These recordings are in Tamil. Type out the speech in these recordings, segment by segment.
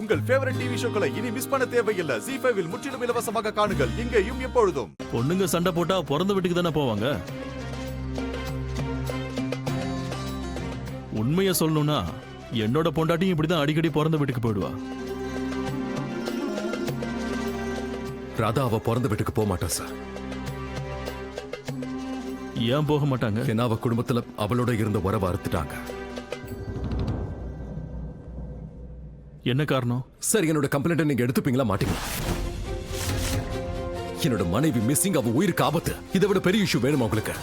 உங்கள் ஃபேவரட் டிவி ஷோக்களை இனி மிஸ் பண்ண தேவையில்லை. ZEE5 இல் முற்றிலும் இலவசமாக காணுங்கள், இங்கேயும் எப்பொழுதும். பொண்ணுங்க சண்டை போட்டா பிறந்த வீட்டுக்கு தானே போவாங்க. உண்மைய சொல்லணும்னா என்னோட பொண்டாட்டியும் இப்படிதான் அடிக்கடி பிறந்த வீட்டுக்கு போயிடுவா. ராதா அவ பிறந்த வீட்டுக்கு போக மாட்டா சார். ஏன் போக மாட்டாங்க? ஏன்னா அவ குடும்பத்துல அவளோட இருந்த உறவை அறுத்துட்டாங்க. என்ன காரணம்? சார், என்னோட கம்ப்ளைண்ட் நீங்க எடுத்துப்பீங்களா மாட்டீங்களா? என்னோட மனைவி மிஸ்ஸிங், அவ உயிருக்கு ஆபத்து. இதை விட பெரிய இஷ்யூ வேணுமா உங்களுக்கு?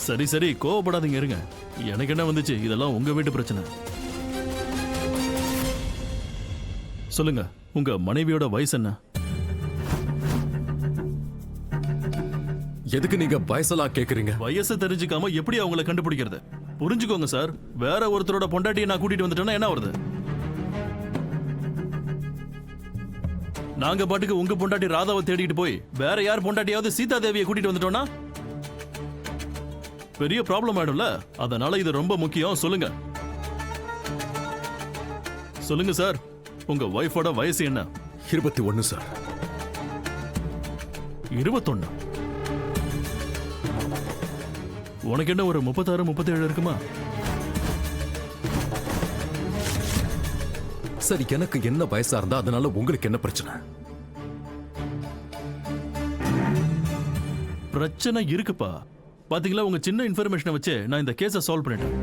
சரி சரி, கோவப்படாதீங்க, இருங்க. எனக்கு என்ன வந்துச்சு? இதெல்லாம் உங்க வீட்டு பிரச்சனை. சொல்லுங்க, உங்க மனைவியோட வயசு என்ன? எதுக்கு நீங்க வயசெல்லாம் கேக்குறீங்க? வயசு தெரிஞ்சுக்காம எப்படி அவங்கள கண்டுபிடிக்கிறது? புரிஞ்சுக்கோங்க சார், வேற ஒருத்தரோட பொண்டாட்டியை நான் கூட்டிட்டு வந்துட்டேன்னா என்ன வருது? நாங்க பாட்டுக்கு உங்க பொண்டாட்டி ராதாவை தேடிட்டு போய் வேற யார் பொண்டாட்டியாவது சீதா தேவியை கூட்டிட்டு வந்துட்டோம்னா பெரிய ப்ராப்ளம் ஆயிடும்ல. அதனால இது ரொம்ப முக்கியம். சொல்லுங்க சொல்லுங்க சார், உங்க வைஃபோட வயசு என்ன? 21 சார். 21? உனக்கு என்ன ஒரு 36 37 இருக்குமா? சரி, எனக்கு என்ன வயசா இருந்தா அதனால உங்களுக்கு என்ன பிரச்சனை? பிரச்சனை இருக்குப்பா. பாத்தீங்களா, உங்க சின்ன இன்ஃபர்மேஷனை வச்சு நான் இந்த கேஸை சால்வ் பண்ணிட்டேன்.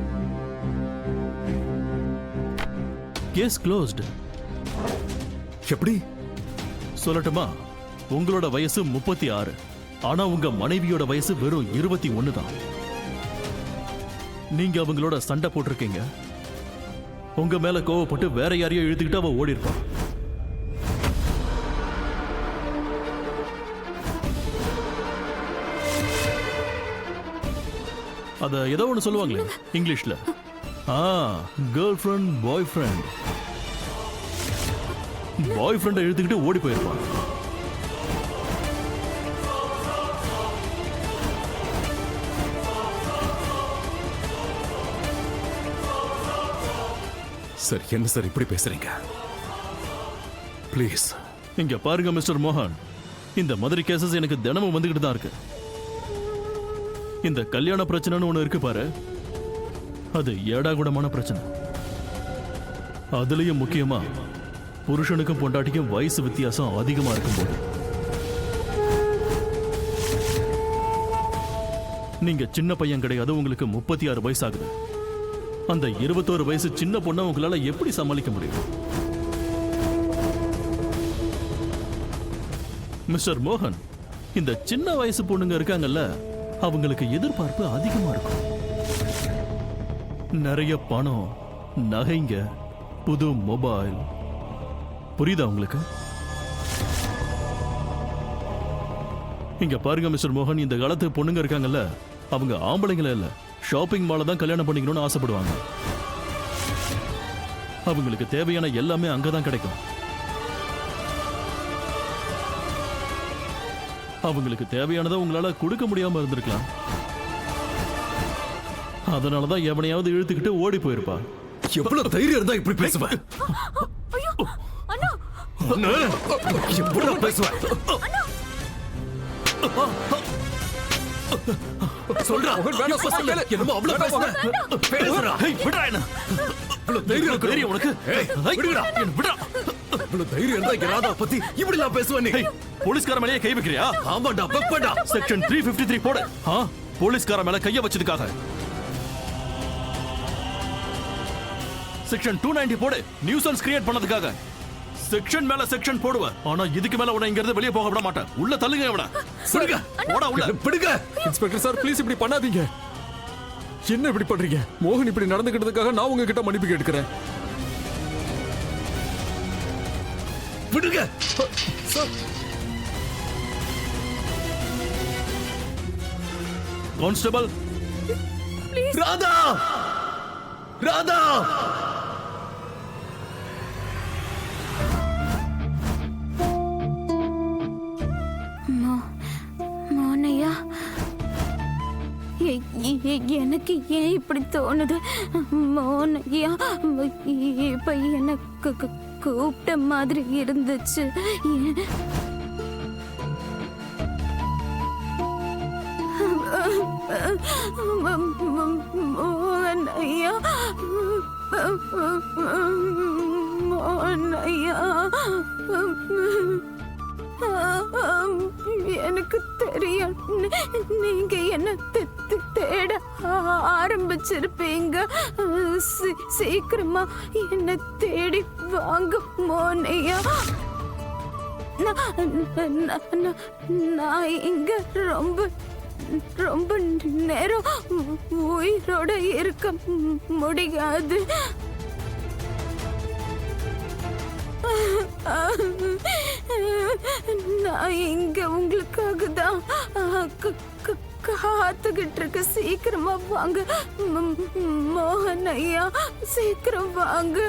Case closed. எப்படி சொல்லட்டுமா? உங்களோட வயசு 36, ஆனா உங்க மனைவியோட வயசு வெறும் 21 தான். நீங்க அவங்களோட சண்டை போட்டிருக்கீங்க. உங்க மேல கோவப்பட்டு வேற யாரையோ இழுத்துக்கிட்டு அவ ஓடி இருப்பா. அத ஏதோ ஒன்று சொல்லுவாங்களே இங்கிலீஷ்ல, கேர்ள் ஃப்ரெண்ட் பாய் ஃப்ரெண்ட். பாய் ஃப்ரெண்டை இழுத்துக்கிட்டு ஓடி போயிருப்பான். சார், என்ன சார் இப்படி பேசுறீங்க? ப்ளீஸ். இங்க பாருங்க மிஸ்டர் மோகன், இந்த மாதிரி கேசஸ் எனக்கு தினமும் வந்துகிட்டு தான் இருக்கு. இந்த கல்யாண பிரச்சனைன்னு ஒண்ணு இருக்கு பாரு, அது ஏடாகுடமான பிரச்சனை. அதுலயும் முக்கியமா புருஷனுக்கும் பொண்டாட்டிக்கும் வயசு வித்தியாசம் அதிகமா இருக்கும்போது. நீங்க சின்ன பையன் கிடையாது, உங்களுக்கு 36 வயசு ஆகுது. அந்த 21 வயசு சின்ன பொண்ணை உங்களால எப்படி சமாளிக்க முடியும்? மிஸ்டர் மோகன், இந்த சின்ன வயசு பொண்ணுங்க இருக்காங்கல்ல, அவங்களுக்கு எதிர்பார்ப்பு அதிகமா இருக்கும். நிறைய பணம், நகைங்க, புது மொபைல். புரியுதா உங்களுக்கு? இங்க பாருங்க மிஸ்டர் மோகன், இந்த காலத்து பொண்ணுங்க இருக்காங்கல்ல, அவங்க ஆம்பளைங்கள இல்ல, ஷாப்பிங் மால தான் கல்யாணம் பண்ணிக்கணும்னு ஆசைப்படுவாங்க. அவங்களுக்கு தேவையான எல்லாமே அங்கதான் கிடைக்கும். அவங்களுக்கு தேவையானதை உங்களால கொடுக்க முடியாம இருந்திருக்கலாம். அதனாலதான் எவனையாவது இழுத்துக்கிட்டு ஓடி போயிருப்பா. எவ்வளவு தைரியம் இருந்தா இப்படி பேசுவேன்? எவ்வளவு பேசுவேன்? சொல்றா, என்னமோ அவ்வளவு பேசுறேன். பேசுறா, விடுறா. என்ன இவ்வளவு தைரியம் உனக்கு? விடுடா, விடுறா. இவ்வளவு தைரியம் இருந்தா ராதா பத்தி இப்படி எல்லாம் பேசுவேன் நீ? போலீஸ்கார மேலே கை வைக்கிறியா? ஆமாடா, வெப்படா. செக்ஷன் 353 போடு. போலீஸ்கார மேல கைய வச்சதுக்காக. செக்ஷன் 290 போடு, நியூசன்ஸ் கிரியேட் பண்ணதுக்காக. செக்ஷன் மேல செக்ஷன் போடுவ, ஆனா இதுக்கு மேல உன இங்க இருந்து வெளிய போக விட மாட்டேன். உள்ள தள்ளுங்க இவனை. பிடிங்க, போடா உள்ள. பிடிங்க. இன்ஸ்பெக்டர் சார், ப்ளீஸ் இப்படி பண்ணாதீங்க. என்ன இப்படி பண்றீங்க? மோகன் இப்படி நடந்துக்கிட்டதுக்காக நான் உங்ககிட்ட மன்னிப்பு கேட்கிறேன். விடுங்க சார். கான்ஸ்டபிள், ராதா, ராதா. மோனையா, எனக்கு ஏன் இப்படி தோணுது? மோனையா, இப்ப எனக்கு கூப்பிட்ட மாதிரி இருந்துச்சு. மோகன் ஐயா, மோகன் ஐயா, எனக்கு தெரியும் நீங்க என்ன தேட ஆரம்பிச்சிருப்பீங்க. சீக்கிரமா என்ன தேடி வாங்க மோனையா. நான் இங்க ரொம்ப ரொம்ப நேரம் உயிரோட இருக்க முடியாது. நான் இங்க உங்களுக்காக தான் காத்துக்கிட்டு இருக்க. சீக்கிரமா வாங்க மோகன் ஐயா, சீக்கிரம் வாங்க.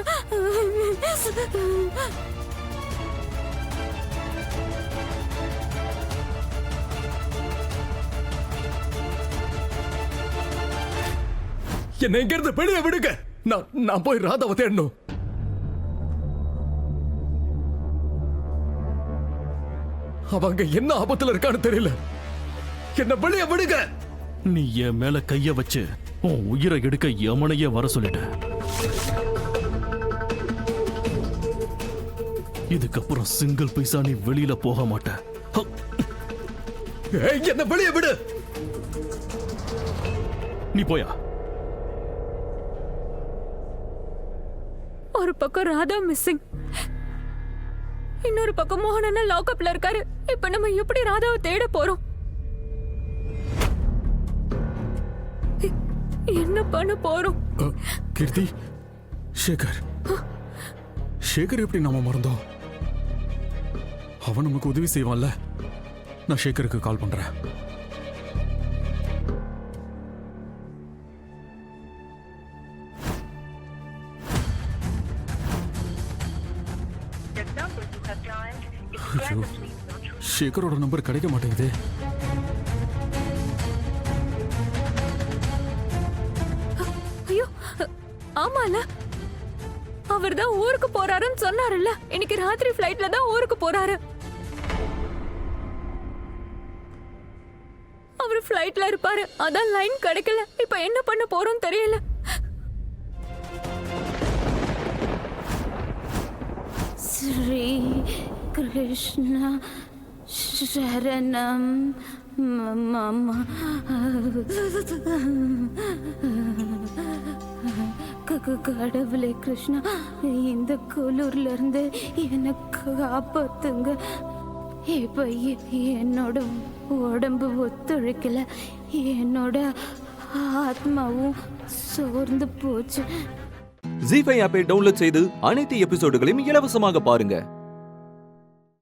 என்ன இங்க இருந்து வெளியே விடுங்க. நான் போய் ராதாவை தேடணும். அவங்க என்ன ஆபத்துல இருக்கான்னு தெரியல. என்ன வெளியே விடுங்க. நீ என் மேல கைய வச்சு உன் உயிரை எடுக்க யமனையே வர சொல்லிட்ட. இதுக்கப்புறம் சிங்கிள் பைசா நீ வெளியில போக மாட்ட. என்ன வெளியே விடு. நீ போயா. ஒரு பக்கம் ராதா மிஸ்ஸிங், இன்னொரு பக்கம் மோகன் அண்ணா லாக்அப்ல இருக்காரு. இப்ப நம்ம எப்படி ராதாவை தேட போறோம்? என்ன பண்ண போறோம்? கீர்த்தி, சேகர் எப்படி நாம மறந்தோம்? அவன் நமக்கு உதவி செய்வான்ல. நான் சேகருக்கு கால் பண்றேன். சேகரோட நம்பர் கிடைக்க மாட்டேங்குது. ஐயோ, ஆமால, அவர் தான் ஊருக்கு போறாருன்னு சொன்னாருல்ல. இன்னைக்கு ராத்திரி ஃபிளைட்ல தான் ஊருக்கு போறாரு. அவர் ஃபிளைட்ல இருப்பாரு. அதான் லைன் கிடைக்கல. இப்ப என்ன பண்ண போறோம் தெரியல. ஸ்ரீ கிருஷ்ணா சரணம் மாமா. கடவுளே கிருஷ்ணா, இந்த குளூர்ல இருந்து எனக்கு காப்பாத்துங்க. இப்ப என்னோட உடம்பு ஒத்துழைக்கல, என்னோட ஆத்மாவும் சோர்ந்து போச்சு. ஜீ5 ஆப்பை டவுன்லோட் செய்து அனைத்து எபிசோடுகளையும் இலவசமாக பாருங்க.